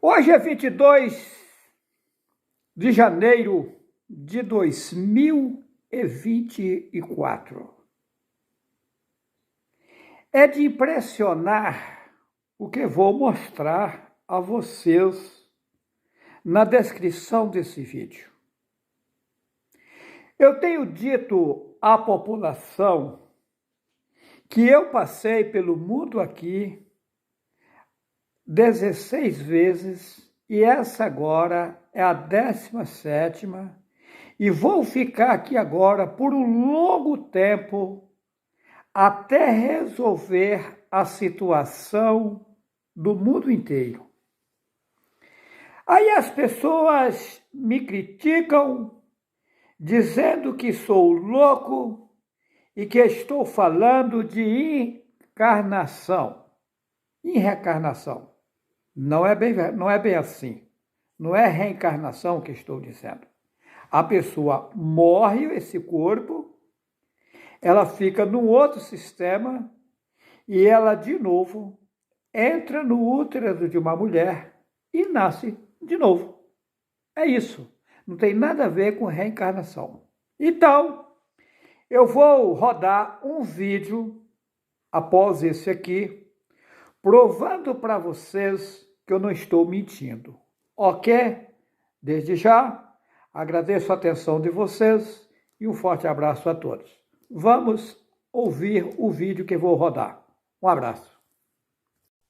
Hoje é 22 de janeiro de 2024. É de impressionar o que vou mostrar a vocês na descrição desse vídeo. Eu tenho dito à população que eu passei pelo mundo aqui 16 vezes e essa agora é a 17ª e vou ficar aqui agora por um longo tempo até resolver a situação do mundo inteiro. Aí as pessoas me criticam dizendo que sou louco e que estou falando de encarnação e reencarnação. Não é bem assim. Não é reencarnação que estou dizendo. A pessoa morre, esse corpo, ela fica num outro sistema e ela, de novo, entra no útero de uma mulher e nasce de novo. É isso. Não tem nada a ver com reencarnação. Então, eu vou rodar um vídeo após esse aqui, provando para vocês que eu não estou mentindo. Ok? Desde já, agradeço a atenção de vocês e um forte abraço a todos. Vamos ouvir o vídeo que vou rodar. Um abraço.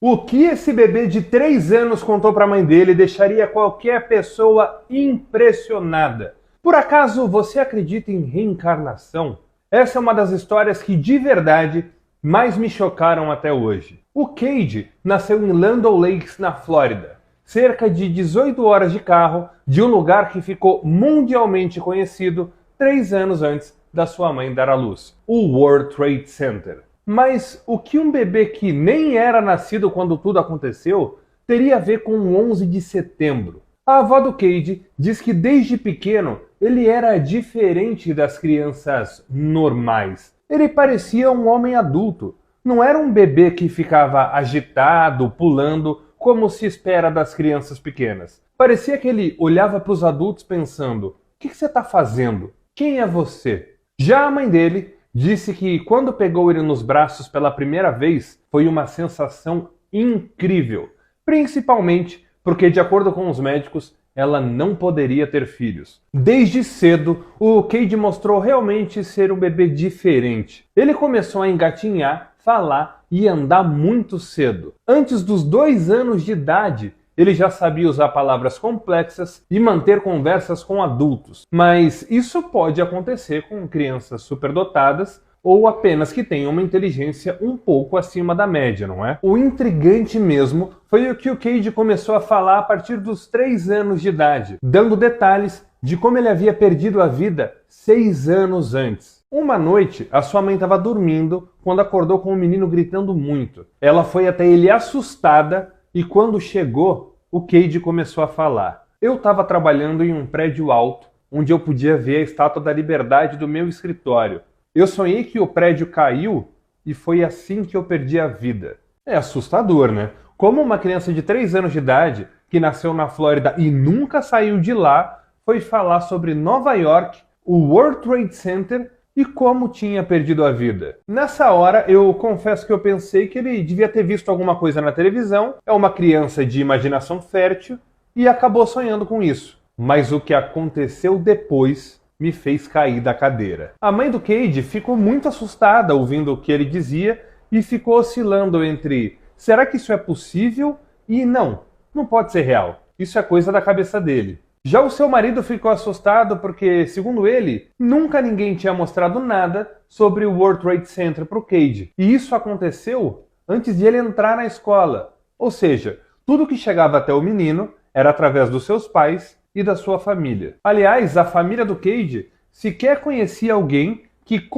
O que esse bebê de 3 anos contou para a mãe dele deixaria qualquer pessoa impressionada. Por acaso você acredita em reencarnação? Essa é uma das histórias que de verdade mais me chocaram até hoje. O Cade nasceu em Land O'Lakes, na Flórida, cerca de 18 horas de carro de um lugar que ficou mundialmente conhecido 3 anos antes da sua mãe dar à luz, o World Trade Center. Mas o que um bebê que nem era nascido quando tudo aconteceu teria a ver com o 11 de setembro? A avó do Cade diz que desde pequeno ele era diferente das crianças normais. Ele parecia um homem adulto. Não era um bebê que ficava agitado, pulando, como se espera das crianças pequenas. Parecia que ele olhava para os adultos pensando: o que você está fazendo? Quem é você? Já a mãe dele disse que quando pegou ele nos braços pela primeira vez foi uma sensação incrível, principalmente porque, de acordo com os médicos, ela não poderia ter filhos. Desde cedo, o Cade mostrou realmente ser um bebê diferente. Ele começou a engatinhar, falar e andar muito cedo. Antes dos 2 anos de idade, ele já sabia usar palavras complexas e manter conversas com adultos. Mas isso pode acontecer com crianças superdotadas ou apenas que tenham uma inteligência um pouco acima da média, não é? O intrigante mesmo foi o que o Cade começou a falar a partir dos 3 anos de idade, dando detalhes de como ele havia perdido a vida 6 anos antes. Uma noite, a sua mãe estava dormindo quando acordou com o menino gritando muito. Ela foi até ele assustada e quando chegou, o Cade começou a falar. Eu estava trabalhando em um prédio alto, onde eu podia ver a Estátua da Liberdade do meu escritório. Eu sonhei que o prédio caiu e foi assim que eu perdi a vida. É assustador, né? Como uma criança de 3 anos de idade, que nasceu na Flórida e nunca saiu de lá, foi falar sobre Nova York, o World Trade Center e como tinha perdido a vida. Nessa hora, eu confesso que eu pensei que ele devia ter visto alguma coisa na televisão, é uma criança de imaginação fértil e acabou sonhando com isso. Mas o que aconteceu depois me fez cair da cadeira. A mãe do Cade ficou muito assustada ouvindo o que ele dizia e ficou oscilando entre será que isso é possível e não pode ser real. Isso é coisa da cabeça dele. Já o seu marido ficou assustado porque, segundo ele, nunca ninguém tinha mostrado nada sobre o World Trade Center para o Cade. E isso aconteceu antes de ele entrar na escola. Ou seja, tudo que chegava até o menino era através dos seus pais e da sua família. Aliás, a família do Cade sequer conhecia alguém que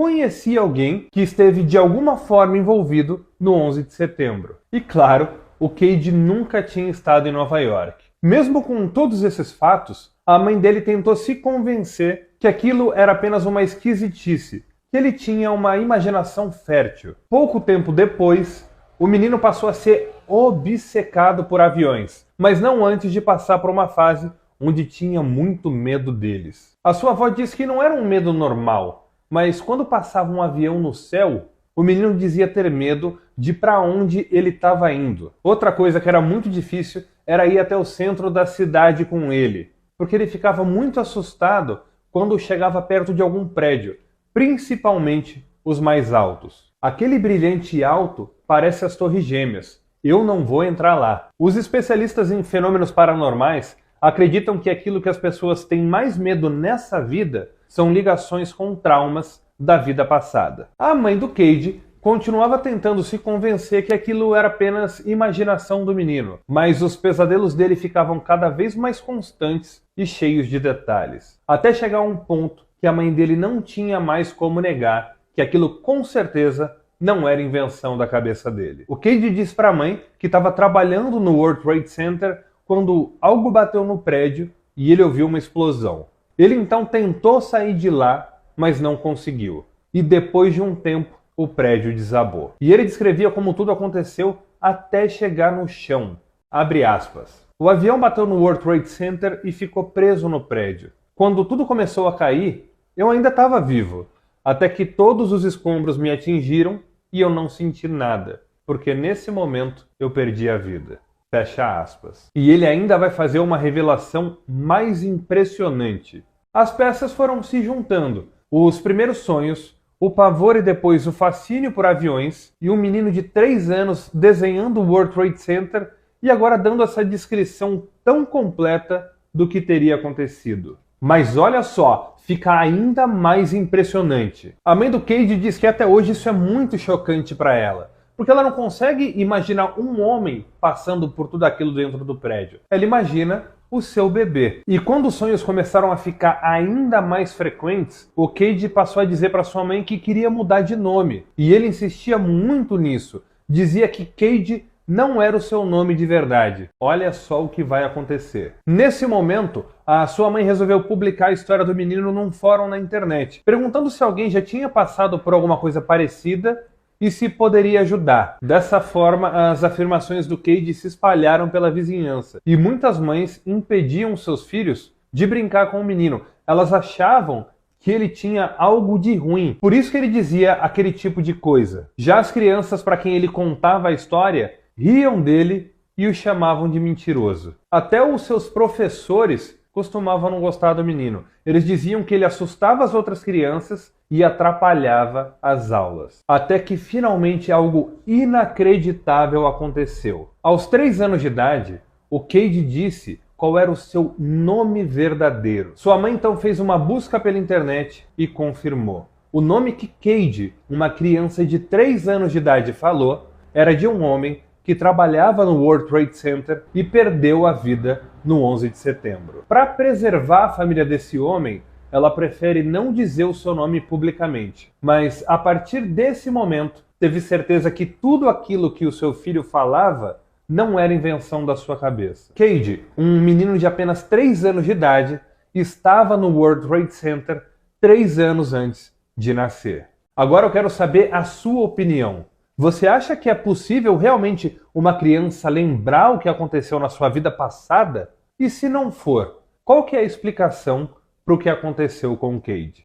esteve de alguma forma envolvido no 11 de setembro. E claro, o Cade nunca tinha estado em Nova York. Mesmo com todos esses fatos, a mãe dele tentou se convencer que aquilo era apenas uma esquisitice, que ele tinha uma imaginação fértil. Pouco tempo depois, o menino passou a ser obcecado por aviões, mas não antes de passar por uma fase onde tinha muito medo deles. A sua avó disse que não era um medo normal, mas quando passava um avião no céu, o menino dizia ter medo de para onde ele estava indo. Outra coisa que era muito difícil era ir até o centro da cidade com ele, porque ele ficava muito assustado quando chegava perto de algum prédio, principalmente os mais altos. Aquele brilhante alto parece as Torres Gêmeas. Eu não vou entrar lá. Os especialistas em fenômenos paranormais acreditam que aquilo que as pessoas têm mais medo nessa vida são ligações com traumas da vida passada. A mãe do Cade continuava tentando se convencer que aquilo era apenas imaginação do menino, mas os pesadelos dele ficavam cada vez mais constantes e cheios de detalhes, até chegar a um ponto que a mãe dele não tinha mais como negar que aquilo com certeza não era invenção da cabeça dele. O Cade disse para a mãe que estava trabalhando no World Trade Center quando algo bateu no prédio e ele ouviu uma explosão. Ele então tentou sair de lá, mas não conseguiu. E depois de um tempo, o prédio desabou. E ele descrevia como tudo aconteceu até chegar no chão. Abre aspas. O avião bateu no World Trade Center e ficou preso no prédio. Quando tudo começou a cair, eu ainda estava vivo, até que todos os escombros me atingiram e eu não senti nada, porque nesse momento eu perdi a vida. Fecha aspas. E ele ainda vai fazer uma revelação mais impressionante. As peças foram se juntando. Os primeiros sonhos, o pavor e depois o fascínio por aviões, e um menino de 3 anos desenhando o World Trade Center e agora dando essa descrição tão completa do que teria acontecido. Mas olha só, fica ainda mais impressionante. A mãe do Cade diz que até hoje isso é muito chocante para ela, porque ela não consegue imaginar um homem passando por tudo aquilo dentro do prédio. Ela imagina o seu bebê. E quando os sonhos começaram a ficar ainda mais frequentes, o Cade passou a dizer para sua mãe que queria mudar de nome. E ele insistia muito nisso. Dizia que Cade não era o seu nome de verdade. Olha só o que vai acontecer. Nesse momento, a sua mãe resolveu publicar a história do menino num fórum na internet, perguntando se alguém já tinha passado por alguma coisa parecida e se poderia ajudar. Dessa forma, as afirmações do Cade se espalharam pela vizinhança, e muitas mães impediam seus filhos de brincar com o menino. Elas achavam que ele tinha algo de ruim. Por isso que ele dizia aquele tipo de coisa. Já as crianças para quem ele contava a história riam dele e o chamavam de mentiroso. Até os seus professores costumavam não gostar do menino. Eles diziam que ele assustava as outras crianças e atrapalhava as aulas. Até que finalmente algo inacreditável aconteceu. Aos 3 anos de idade, o Cade disse qual era o seu nome verdadeiro. Sua mãe então fez uma busca pela internet e confirmou. O nome que Cade, uma criança de 3 anos de idade, falou era de um homem que trabalhava no World Trade Center e perdeu a vida no 11 de setembro. Para preservar a família desse homem, ela prefere não dizer o seu nome publicamente. Mas a partir desse momento, teve certeza que tudo aquilo que o seu filho falava não era invenção da sua cabeça. Cade, um menino de apenas 3 anos de idade, estava no World Trade Center 3 anos antes de nascer. Agora eu quero saber a sua opinião. Você acha que é possível realmente uma criança lembrar o que aconteceu na sua vida passada? E se não for, qual que é a explicação para o que aconteceu com o Cade?